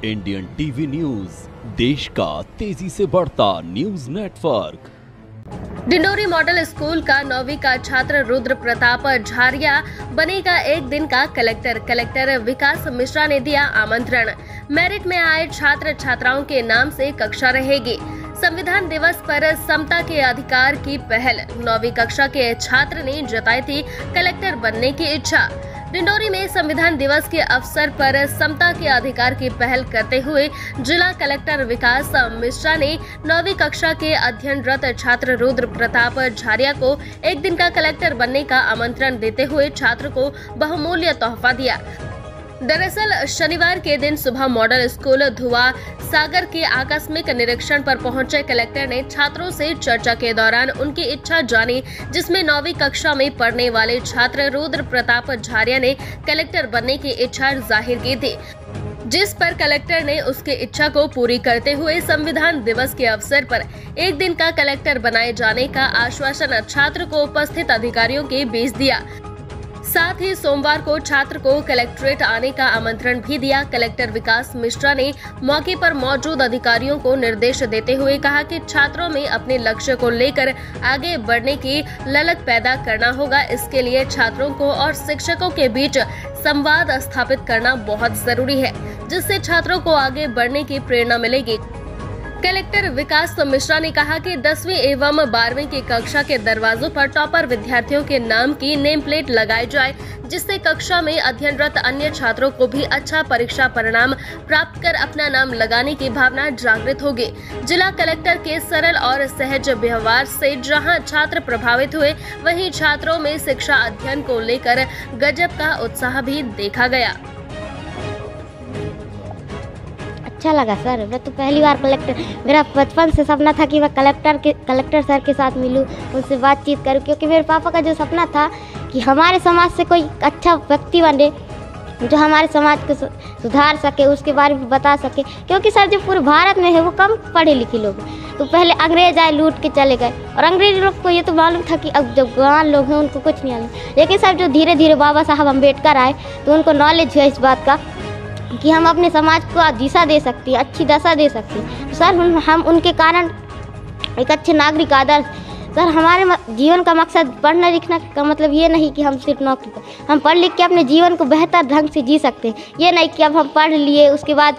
Indian TV news, देश का तेजी से बढ़ता news network. Dindori model school का 9वीं का छात्र रुद्र प्रताप झारिया बनेगा एक दिन का कलेक्टर। कलेक्टर विकास मिश्रा ने दिया आमंत्रण। मेरिट में आए छात्र छात्राओं के नाम से कक्षा रहेगी। संविधान दिवस पर समता के अधिकार की पहल। 9वीं कक्षा के छात्र ने जताई थी कलेक्टर बनने की इच्छा। डिंडोरी में संविधान दिवस के अवसर पर समता के अधिकार की पहल करते हुए जिला कलेक्टर विकास मिश्रा ने 9वीं कक्षा के अध्ययनरत छात्र रुद्र प्रताप झारिया को एक दिन का कलेक्टर बनने का आमंत्रण देते हुए छात्र को बहुमूल्य तोहफा दिया। दरअसल शनिवार के दिन सुबह मॉडल स्कूल धुआ सागर के आकस्मिक निरीक्षण पर पहुंचे कलेक्टर ने छात्रों से चर्चा के दौरान उनकी इच्छा जानी, जिसमें 9वीं कक्षा में पढ़ने वाले छात्र रुद्र प्रताप झारिया ने कलेक्टर बनने की इच्छा जाहिर की थी, जिस पर कलेक्टर ने उसकी इच्छा को पूरी करते हुए संविधान दिवस के अवसर पर एक दिन का कलेक्टर बनाए जाने का आश्वासन छात्र को उपस्थित अधिकारियों के बीच दिया। साथ ही सोमवार को छात्र को कलेक्ट्रेट आने का आमंत्रण भी दिया। कलेक्टर विकास मिश्रा ने मौके पर मौजूद अधिकारियों को निर्देश देते हुए कहा कि छात्रों में अपने लक्ष्य को लेकर आगे बढ़ने की ललक पैदा करना होगा। इसके लिए छात्रों को और शिक्षकों के बीच संवाद स्थापित करना बहुत जरूरी है, जिससे छात्रों को आगे बढ़ने की प्रेरणा मिलेगी। कलेक्टर विकास मिश्रा ने कहा कि 10वीं एवं 12वीं की कक्षा के दरवाजों पर टॉपर विद्यार्थियों के नाम की नेम प्लेट लगाई जाए, जिससे कक्षा में अध्ययनरत अन्य छात्रों को भी अच्छा परीक्षा परिणाम प्राप्त कर अपना नाम लगाने की भावना जागृत होगी। जिला कलेक्टर के सरल और सहज व्यवहार से जहां छात्र प्रभावित हुए, वहीं छात्रों में शिक्षा अध्ययन को लेकर गजब का उत्साह भी देखा गया। अच्छा लगा सर। मैं तो पहली बार कलेक्टर, मेरा बचपन से सपना था कि मैं कलेक्टर सर के साथ मिलूं, उनसे बातचीत करूं, क्योंकि मेरे पापा का जो सपना था कि हमारे समाज से कोई अच्छा व्यक्ति बने जो हमारे समाज को सुधार सके, उसके बारे में बता सके। क्योंकि सर जो पूरे भारत में है वो कम पढ़े लिखे लोग हैं, तो पहले अंग्रेज आए लूट के चले गए, और अंग्रेज लोग को ये तो मालूम था कि अब जो गवान लोग हैं उनको कुछ नहीं मालूम। लेकिन सर जो धीरे धीरे बाबा साहब अम्बेडकर आए तो उनको नॉलेज है इस बात का कि हम अपने समाज को दिशा दे सकते हैं, अच्छी दशा दे सकते हैं। तो सर हम उनके कारण एक अच्छे नागरिक आदर्श। सर हमारे जीवन का मकसद पढ़ना लिखना का मतलब ये नहीं कि हम सिर्फ नौकरी करें, हम पढ़ लिख के अपने जीवन को बेहतर ढंग से जी सकते हैं। ये नहीं कि अब हम पढ़ लिए उसके बाद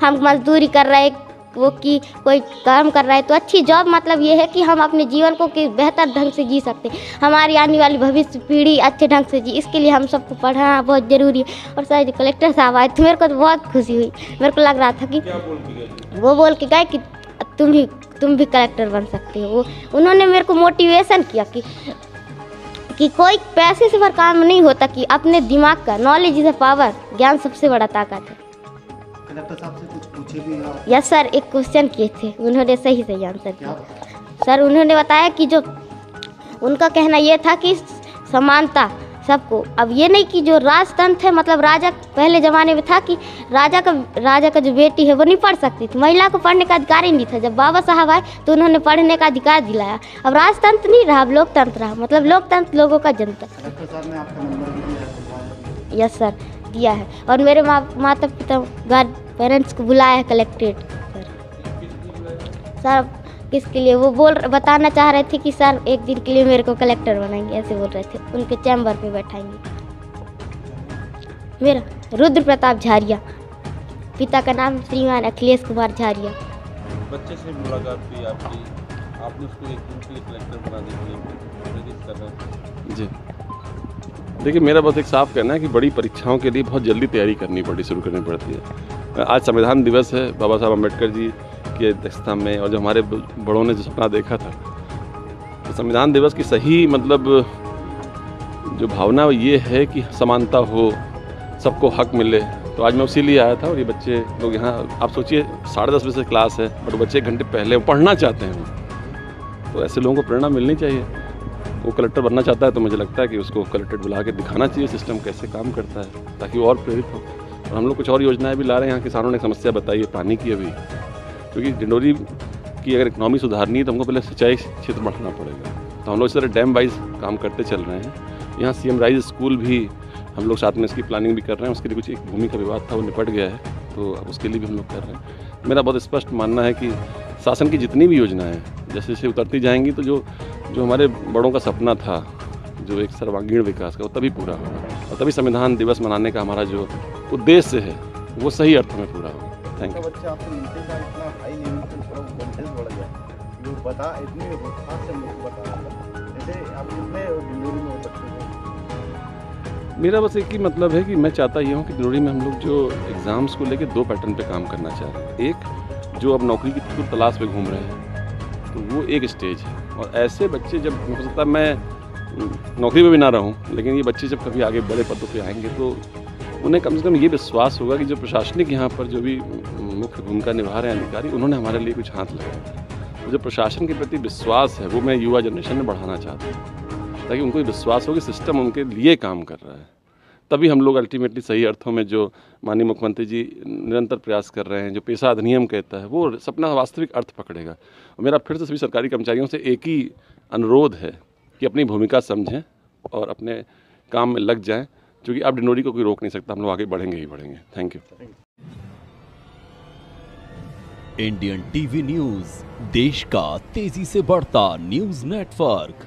हम मजदूरी कर रहे हैं, वो कि कोई काम कर रहा है। तो अच्छी जॉब मतलब ये है कि हम अपने जीवन को बेहतर ढंग से जी सकते हैं, हमारी आने वाली भविष्य पीढ़ी अच्छे ढंग से जी। इसके लिए हम सबको पढ़ाना बहुत ज़रूरी है। और सर कलेक्टर साहब आए तो मेरे को तो बहुत खुशी हुई। मेरे को लग रहा था कि वो बोल के गए कि तुम भी कलेक्टर बन सकते हो। उन्होंने मेरे को मोटिवेशन किया कि कोई पैसे से पर काम नहीं होता, कि अपने दिमाग का नॉलेज इज अ पावर, ज्ञान सबसे बड़ा ताकत है। कलेक्टर साहब से कुछ पूछे भी आप? यस सर, एक क्वेश्चन किए थे, उन्होंने सही आंसर किया। सर उन्होंने बताया कि जो उनका कहना ये था कि समानता सबको। अब ये नहीं कि जो राजतंत्र है, मतलब राजा पहले ज़माने में था कि राजा का जो बेटी है वो नहीं पढ़ सकती थी, महिला को पढ़ने का अधिकार ही नहीं था। जब बाबा साहब आए तो उन्होंने पढ़ने का अधिकार दिलाया। अब राजतंत्र नहीं रहा, अब लोकतंत्र रहा, मतलब लोकतंत्र लोगों का जनता। कलेक्टर साहब ने आपका नंबर भी दिया है? यस सर, दिया है। और मेरे माता पिता पेरेंट्स को बुलाया है कलेक्ट्रेट सर किसके लिए वो बताना चाह रहे थे कि सर एक दिन के लिए मेरे को कलेक्टर बनाएंगे, ऐसे बोल रहे थे। उनके चैम्बर पे बैठाएंगे। मेरा रुद्र प्रताप झारिया, पिता का नाम श्रीमान अखिलेश कुमार झारिया। बच्चे से मुलाकात हुई आपकी, आपने उसको एक दिन के लिए कलेक्टर बनाने के लिए प्रेरित कर रहे हैं? जी देखिए, मेरा बस एक साफ कहना है कि बड़ी परीक्षाओं के लिए बहुत जल्दी तैयारी शुरू करनी पड़ती है। आज संविधान दिवस है, बाबा साहब अम्बेडकर जी की अध्यक्षता में, और जो हमारे बड़ों ने जो सपना देखा था, तो संविधान दिवस की सही मतलब जो भावना ये है कि समानता हो, सबको हक मिले। तो आज मैं उसी लिए आया था। और ये बच्चे लोग यहाँ, आप सोचिए 10:30 बजे से क्लास है, बट बच्चे 1 घंटे पहले पढ़ना चाहते हैं। तो ऐसे लोगों को प्रेरणा मिलनी चाहिए। वो कलेक्टर बनना चाहता है तो मुझे लगता है कि उसको कलेक्ट्रेट बुला के दिखाना चाहिए सिस्टम कैसे काम करता है, ताकि वो और प्रेरित हो। और हम लोग कुछ और योजनाएं भी ला रहे हैं। यहाँ किसानों ने समस्या बताई है पानी की अभी, क्योंकि डिंडोरी की अगर इकनॉमी सुधारनी है तो हमको पहले सिंचाई क्षेत्र बढ़ाना पड़ेगा। तो हम लोग इस तरह डैम वाइज काम करते चल रहे हैं। यहाँ CM राइज स्कूल भी हम लोग साथ में इसकी प्लानिंग भी कर रहे हैं। उसके लिए कुछ एक भूमि का विवाद था, वो निपट गया है। तो अब उसके लिए भी हम लोग कर रहे हैं। मेरा बहुत स्पष्ट मानना है कि शासन की जितनी भी योजनाएं हैं जैसे जैसे उतरती जाएंगी तो जो हमारे बड़ों का सपना था, जो एक सर्वांगीण विकास का, वो तभी पूरा होगा और तभी संविधान दिवस मनाने का हमारा जो उद्देश्य है वो सही अर्थों में पूरा होगा। Thank you. बच्चे आपसे मिलते हैं इतना हाई लेवल पे थोड़ा कॉन्फिडेंस बढ़ गया, वो बता इतनी खास से मुझे बता रहा था, जैसे आप कितने डिलीवरी में बच्चे हैं? मेरा बस एक ही मतलब है कि मैं चाहता ये हूँ कि दिनोरी में हम लोग जो एग्ज़ाम्स को लेकर 2 पैटर्न पे काम करना चाह रहे हैं। एक जो अब नौकरी की तलाश में घूम रहे हैं, तो वो एक स्टेज है, और ऐसे बच्चे जब हो सकता है मैं नौकरी में भी ना रहूं, लेकिन ये बच्चे जब कभी आगे बड़े पदों पे आएंगे तो उन्हें कम से कम ये विश्वास होगा कि जो प्रशासनिक यहाँ पर जो भी मुख्य भूमिका निभा रहे हैं अधिकारी, उन्होंने हमारे लिए कुछ हाथ लगाया। तो जो प्रशासन के प्रति विश्वास है वो मैं युवा जनरेशन में बढ़ाना चाहता हूँ, ताकि उनको विश्वास हो कि सिस्टम उनके लिए काम कर रहा है। तभी हम लोग अल्टीमेटली सही अर्थों में जो माननीय मुख्यमंत्री जी निरंतर प्रयास कर रहे हैं, जो पेशा अधिनियम कहता है, वो सपना वास्तविक अर्थ पकड़ेगा। और मेरा फिर से सभी सरकारी कर्मचारियों से एक ही अनुरोध है कि अपनी भूमिका समझें और अपने काम में लग जाएं, क्योंकि अब डिंडोरी को कोई रोक नहीं सकता, हम लोग आगे बढ़ेंगे ही बढ़ेंगे। Thank you. Indian TV news, देश का तेजी से बढ़ता न्यूज नेटवर्क।